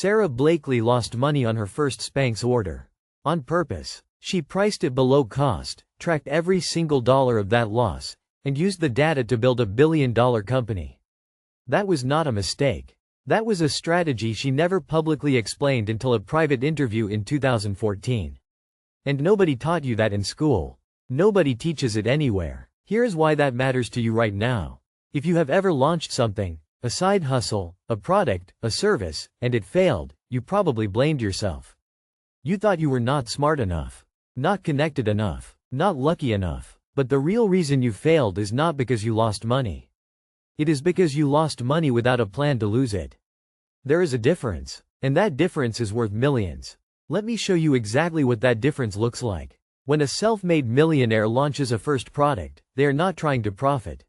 Sarah Blakely lost money on her first Spanx order. On purpose. She priced it below cost, tracked every single dollar of that loss, and used the data to build a billion-dollar company. That was not a mistake. That was a strategy she never publicly explained until a private interview in 2014. And nobody taught you that in school. Nobody teaches it anywhere. Here's why that matters to you right now. If you have ever launched something, a side hustle, a product, a service, and it failed, you probably blamed yourself. You thought you were not smart enough, not connected enough, not lucky enough. But the real reason you failed is not because you lost money. It is because you lost money without a plan to lose it. There is a difference, and that difference is worth millions. Let me show you exactly what that difference looks like. When a self-made millionaire launches a first product, they are not trying to profit.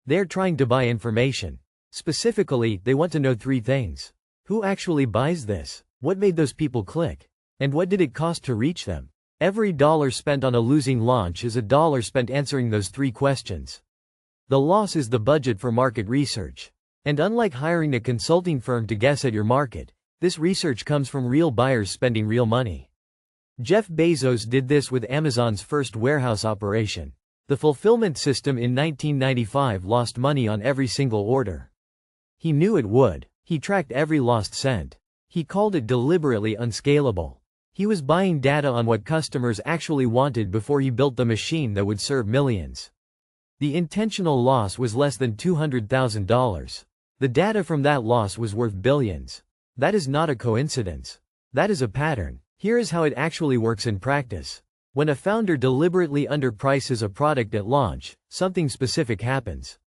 They are trying to buy information. Specifically, they want to know three things. Who actually buys this? What made those people click? And what did it cost to reach them? Every dollar spent on a losing launch is a dollar spent answering those three questions. The loss is the budget for market research. And unlike hiring a consulting firm to guess at your market, this research comes from real buyers spending real money. Jeff Bezos did this with Amazon's first warehouse operation. The fulfillment system in 1995 lost money on every single order. He knew it would. He tracked every lost cent. He called it deliberately unscalable. He was buying data on what customers actually wanted before he built the machine that would serve millions. The intentional loss was less than $200,000. The data from that loss was worth billions. That is not a coincidence. That is a pattern. Here is how it actually works in practice. When a founder deliberately underprices a product at launch, something specific happens.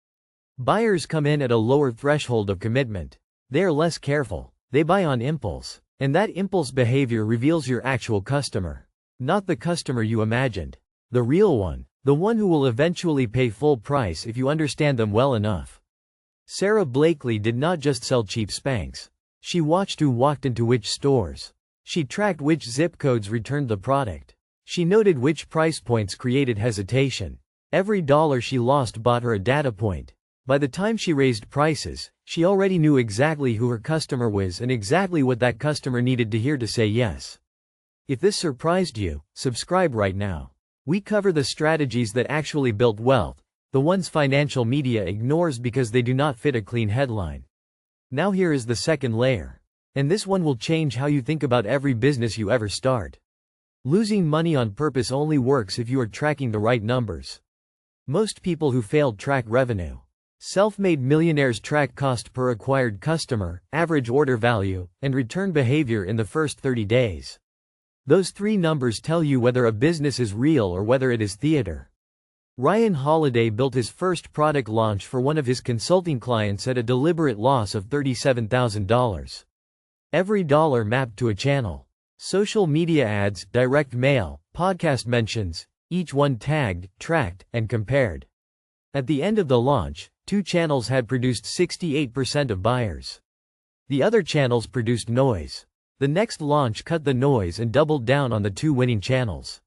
Buyers come in at a lower threshold of commitment. They are less careful. They buy on impulse. And that impulse behavior reveals your actual customer. Not the customer you imagined. The real one. The one who will eventually pay full price if you understand them well enough. Sarah Blakely did not just sell cheap Spanx. She watched who walked into which stores. She tracked which zip codes returned the product. She noted which price points created hesitation. Every dollar she lost bought her a data point. By the time she raised prices, she already knew exactly who her customer was and exactly what that customer needed to hear to say yes. If this surprised you, subscribe right now. We cover the strategies that actually built wealth, the ones financial media ignores because they do not fit a clean headline. Now here is the second layer. And this one will change how you think about every business you ever start. Losing money on purpose only works if you are tracking the right numbers. Most people who failed track revenue. Self-made millionaires track cost per acquired customer, average order value, and return behavior in the first 30 days. Those three numbers tell you whether a business is real or whether it is theater. Ryan Holiday built his first product launch for one of his consulting clients at a deliberate loss of $37,000. Every dollar mapped to a channel. Social media ads, direct mail, podcast mentions, each one tagged, tracked, and compared. At the end of the launch, 2 channels had produced 68% of buyers. The other channels produced noise. The next launch cut the noise and doubled down on the 2 winning channels.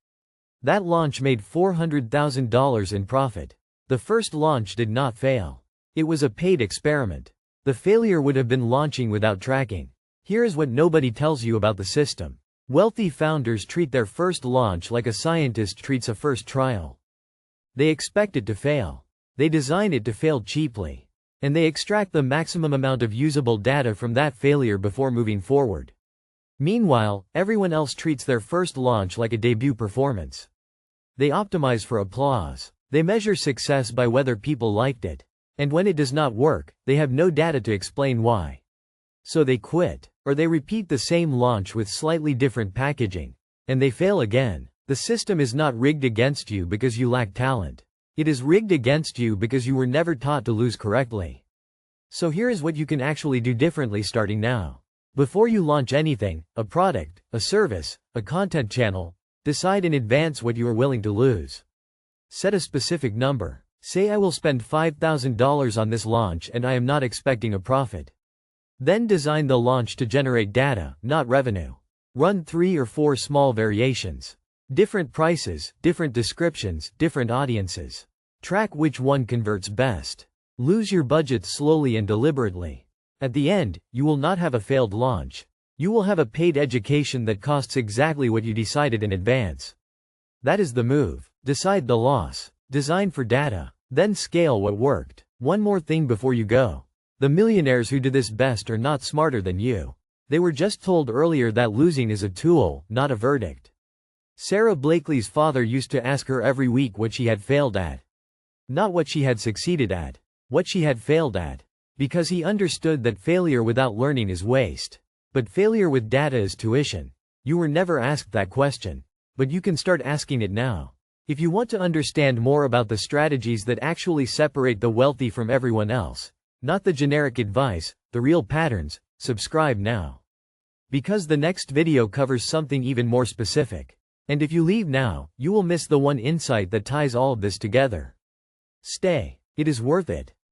That launch made $400,000 in profit. The first launch did not fail. It was a paid experiment. The failure would have been launching without tracking. Here is what nobody tells you about the system. Wealthy founders treat their first launch like a scientist treats a first trial. They expect it to fail. They design it to fail cheaply. And they extract the maximum amount of usable data from that failure before moving forward. Meanwhile, everyone else treats their first launch like a debut performance. They optimize for applause. They measure success by whether people liked it. And when it does not work, they have no data to explain why. So they quit. Or they repeat the same launch with slightly different packaging. And they fail again. The system is not rigged against you because you lack talent. It is rigged against you because you were never taught to lose correctly. So here is what you can actually do differently starting now. Before you launch anything, a product, a service, a content channel, decide in advance what you are willing to lose. Set a specific number. Say I will spend $5,000 on this launch and I am not expecting a profit. Then design the launch to generate data, not revenue. Run 3 or 4 small variations. Different prices, different descriptions, different audiences. Track which one converts best. Lose your budget slowly and deliberately. At the end, you will not have a failed launch. You will have a paid education that costs exactly what you decided in advance. That is the move. Decide the loss. Design for data. Then scale what worked. One more thing before you go. The millionaires who do this best are not smarter than you. They were just told earlier that losing is a tool, not a verdict. Sarah Blakely's father used to ask her every week what she had failed at. Not what she had succeeded at. What she had failed at. Because he understood that failure without learning is waste. But failure with data is tuition. You were never asked that question. But you can start asking it now. If you want to understand more about the strategies that actually separate the wealthy from everyone else, not the generic advice, the real patterns, subscribe now. Because the next video covers something even more specific. And if you leave now, you will miss the one insight that ties all of this together. Stay. It is worth it.